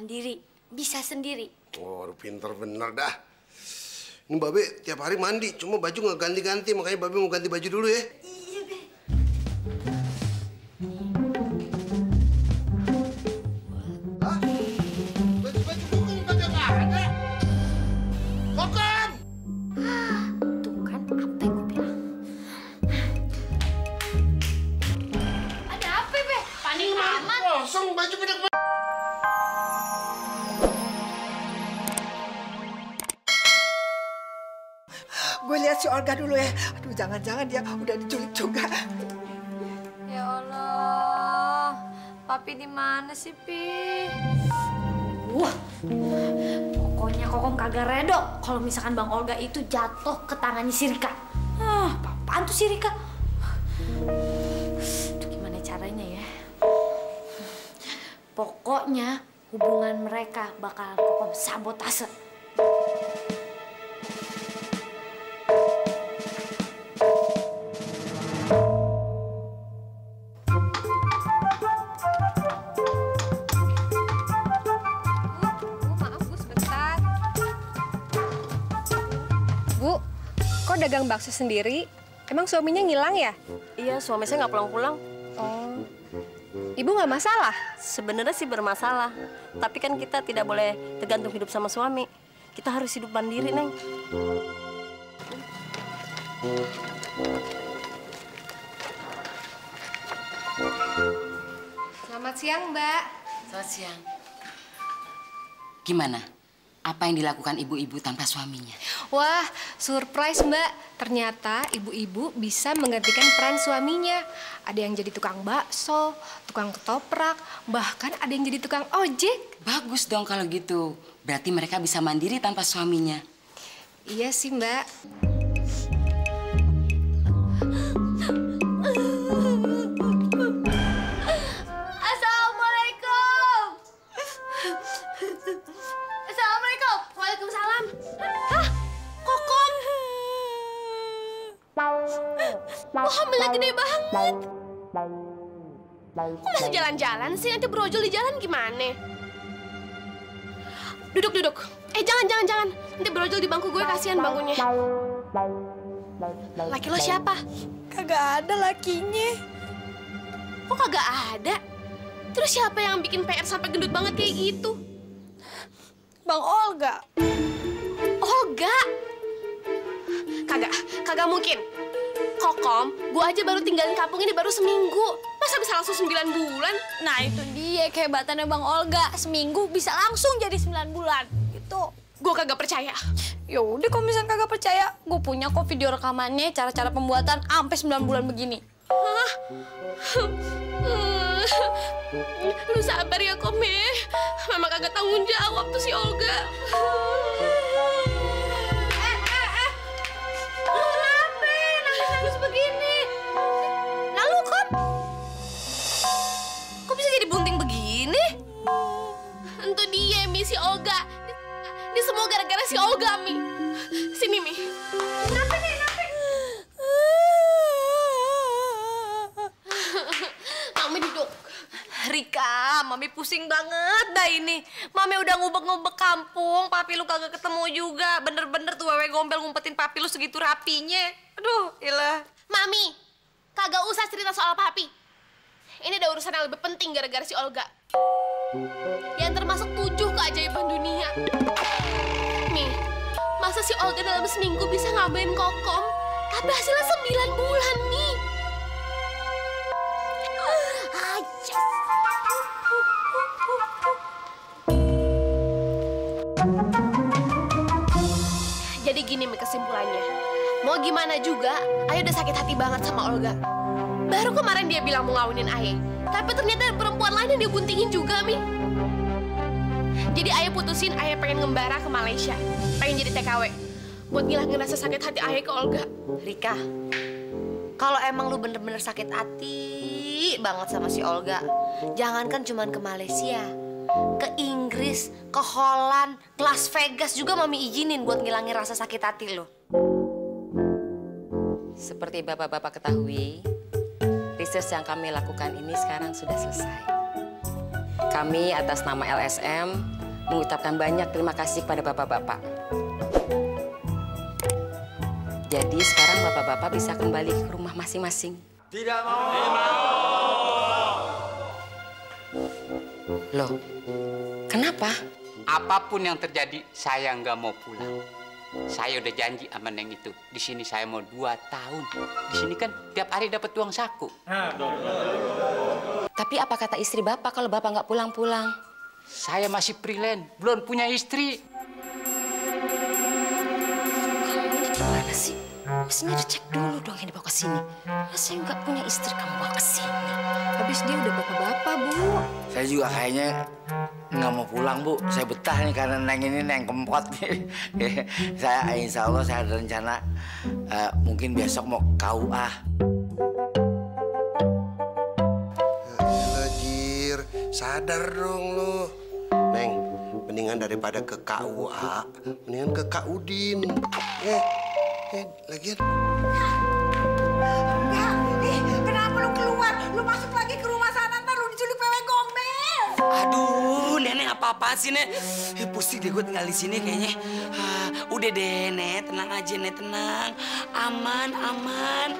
mandiri, bisa sendiri. Oh, pinter bener dah. Ini Babe tiap hari mandi, cuma baju nggak ganti-ganti, makanya Babe mau ganti baju dulu ya. Iya, Be. Hah? Baju-baju Kokom kagak ada. Kokom! Tuh kan, apa yang gue bilang? Ada apa, Be? Panik amat. Kosong baju pada Gue lihat si Olga dulu ya. Aduh, jangan-jangan dia udah diculik juga. Ya Allah, Papi di mana sih, Pi? Pokoknya Kokom kagak redo kalau misalkan Bang Olga itu jatuh ke tangannya si Rika. Apaan tuh si Rika? Itu gimana caranya ya? Pokoknya hubungan mereka bakal Kokom sabotase. Bu, kok dagang bakso sendiri? Emang suaminya ngilang ya? Iya, suami saya nggak pulang-pulang. Oh, ibu nggak masalah? Sebenarnya sih bermasalah. Tapi kan kita tidak boleh tergantung hidup sama suami. Kita harus hidup mandiri, Neng. Selamat siang, Mbak. Selamat siang. Gimana? Apa yang dilakukan ibu-ibu tanpa suaminya? Wah, surprise, Mbak. Ternyata ibu-ibu bisa menggantikan peran suaminya. Ada yang jadi tukang bakso, tukang ketoprak, bahkan ada yang jadi tukang ojek. Bagus dong kalau gitu. Berarti mereka bisa mandiri tanpa suaminya. Iya sih, Mbak. Assalamualaikum. Assalamualaikum. Waalaikumsalam. Hah? Kokom. Wah, hamilnya gede banget. Kok masih jalan-jalan sih? Nanti brojol di jalan gimana? Duduk. Jangan. Nanti brojol di bangku gue, kasihan bangkunya. Laki lo siapa? Kagak ada lakinya. Kok kagak ada? Terus siapa yang bikin PR sampai gendut banget kayak gitu? Bang Olga. Olga? Kagak mungkin. Kokom, gua aja baru tinggalin kampung ini baru seminggu. Masa bisa langsung 9 bulan? Nah, itu dia kehebatannya Bang Olga. Seminggu bisa langsung jadi 9 bulan. Gitu. Gua kagak percaya. Ya udah, kalau misalnya kagak percaya, gue punya kok video rekamannya, cara-cara pembuatan sampai 9 bulan begini. Hah? Lu sabar ya, Kom ya. Memang kagak tanggung jawab tuh si Olga. Lu kenapa? Nangis begini. Lalu, Kom? Kok bisa jadi bunting begini? Itu dia, Mi, si Olga. Ini semua gara-gara si Olga, Mi. Sini, Mi. Kenapa nih? Mami duduk. Rika, Mami pusing banget dah ini. Mami udah ngubek-ngubek kampung, papi lu kagak ketemu juga. Bener-bener tuh wewe gombel ngumpetin papi lu segitu rapinya. Aduh, ilah. Mami, kagak usah cerita soal papi. Ini ada urusan yang lebih penting gara-gara si Olga. Yang termasuk 7 keajaiban dunia. Nih, masa si Olga dalam seminggu bisa ngabain Kokom, tapi hasilnya 9 bulan, nih. Jadi gini, Mi, kesimpulannya. Mau gimana juga, Ayah udah sakit hati banget sama Olga. Baru kemarin dia bilang mau ngawinin Ayah, tapi ternyata ada perempuan lain yang dia buntingin juga, Mi. Jadi Ayah putusin Ayah pengen ngembara ke Malaysia, pengen jadi TKW, buat ngilangin rasa sakit hati Ayah ke Olga. Rika, kalau emang lu bener-bener sakit hati banget sama si Olga, jangankan cuman ke Malaysia, ke Inggris, ke Holland, ke Las Vegas juga Mami izinin buat ngilangin rasa sakit hati lu. Seperti bapak-bapak ketahui, research yang kami lakukan ini sekarang sudah selesai. Kami atas nama LSM mengucapkan banyak terima kasih kepada bapak-bapak. Jadi sekarang bapak-bapak bisa kembali ke rumah masing-masing. Tidak mau. Loh, kenapa? Apapun yang terjadi, saya nggak mau pulang. Saya udah janji sama Neng itu. Di sini saya mau 2 tahun. Di sini kan tiap hari dapat uang saku. Tapi apa kata istri bapak kalau bapak nggak pulang-pulang? Saya masih freelance, belum punya istri. Kamu ini gimana sih? Mestinya dicek dulu dong yang dibawa ke sini. Saya nggak punya istri, kamu bawa ke sini. Habis dia udah bapak-bapak, Bu. Saya juga kayaknya nggak mau pulang, Bu. Saya betah nih karena Neng ini Neng kempot. Saya insya Allah saya ada rencana mungkin besok mau KUA. Yaelah, Jir. Sadar dong lo. Neng, mendingan daripada ke KUA, mendingan ke Kak Udin. Lagian. Ya, kenapa lu keluar? Lu masuk lagi ke rumah sana, ntar lu diculik wewe gombel. Aduh, Nenek apa-apaan sih, Nek? Pusing deh gue tinggal di sini kayaknya. Udah deh, Nek. Tenang aja, Nek. Tenang. Aman, aman.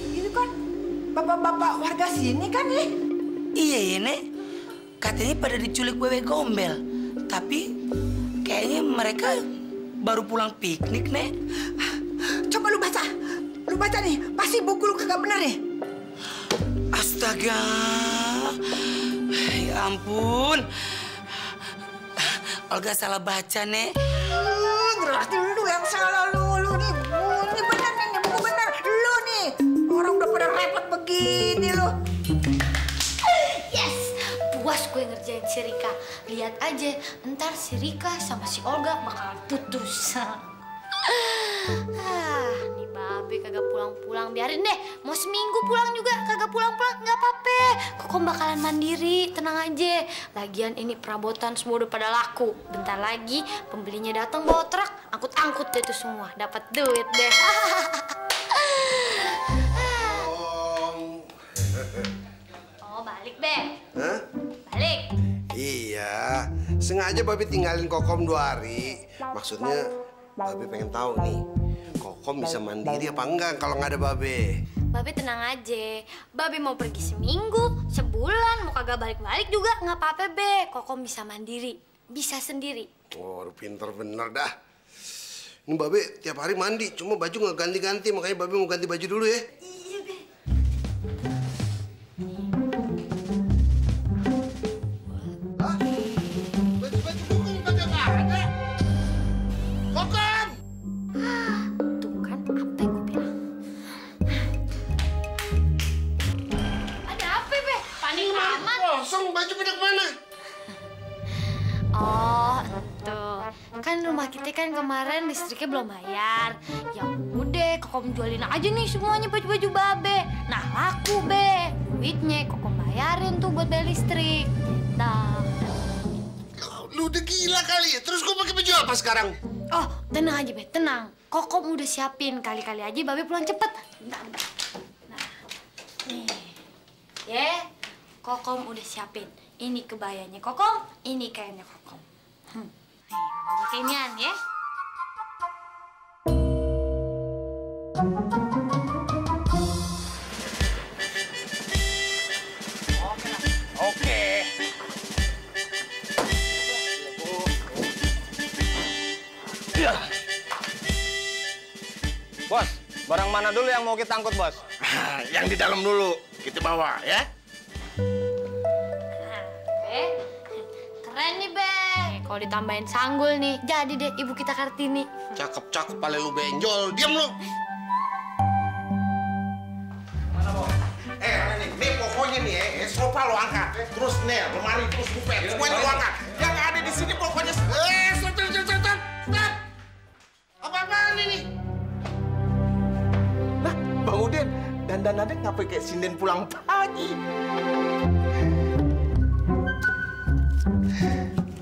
Itu kan bapak-bapak warga sini kan, nih? Iya ya, Nek. Katanya pada diculik wewe gombel. Tapi kayaknya mereka baru pulang piknik, Nek. Coba lu baca. Lu baca nih, pasti buku lu kagak bener nih. Astaga. Ya ampun. Olga salah baca, Nek. Berarti lu yang salah lu nih. Ini bener nih, ini buku bener. Lu nih. Orang udah pada repot begini lu. Yes, puas gue ngerjain si Rika. Lihat aja, ntar si Rika sama si Olga bakalan putus. Nih babe kagak pulang-pulang. Biarin deh, mau seminggu pulang juga kagak pulang-pulang, nggak apa-apa. Kokom bakalan mandiri, tenang aja. Lagian ini perabotan semua udah pada laku. Bentar lagi pembelinya datang bawa truk, angkut-angkut deh itu semua. Dapat duit deh. Oh, balik, Be. Hah? Balik. Iya, sengaja Babe tinggalin Kokom 2 hari. Maksudnya Babe pengen tahu nih, Kokom bisa mandiri apa enggak kalau nggak ada Babe. Babe tenang aja. Babe mau pergi seminggu, sebulan, mau kagak balik-balik juga nggak apa-apa, Be. Kokom bisa mandiri, bisa sendiri. Oh, pinter bener dah. Ini Babe tiap hari mandi, cuma baju nggak ganti-ganti, makanya Babe mau ganti baju dulu ya. Iya, Be. Baju-baju Kokom kagak ada. Kokom! Tuh kan, apa yang gue bilang? Ada apa, Be? Panik amat. Kosong, baju pada kemana? Oh, tuh. Kan rumah kita kan kemarin listriknya belum bayar. Ya udah, Kokom jualin aja nih semuanya baju-baju Babe. Nah, laku, Be. Duitnya Kokom bayarin tuh buat bayar listrik. Nah. Lu udah gila kali ya? Terus gue pakai baju apa sekarang? Oh, tenang aja, Be. Tenang. Kokom udah siapin. Kali-kali aja Babe pulang cepet. Bentar. Nah, nih. Kokom udah siapin. Ini kebayanya Kokom, ini kainnya Kokom. Nih, mau pakai inian ya. Oke. Bos, barang mana dulu yang mau kita angkut, Bos? Yang di dalam dulu, kita bawa ya. Keren nih, Be. Kalau ditambahin sanggul nih, jadi deh ibu kita Kartini. Cakep-cakep, pale lu benjol. Diam lu. Nih pokoknya nih sofa lo angkat, terus nih lemari, terus buffet, semuanya lo angkat. Yang ada di sini pokoknya stop. Apa-apaan ini? Lah, Bang Udin, dandanannya ngapain kayak sinden pulang pagi?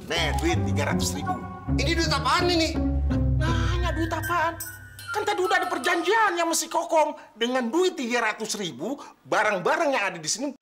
Nih, duit duit 300.000. Ini duit apaan ini? Nanya duit apaan? Kan tadi udah ada perjanjiannya sama si Kokom. Dengan duit 300.000, barang-barang yang ada di sini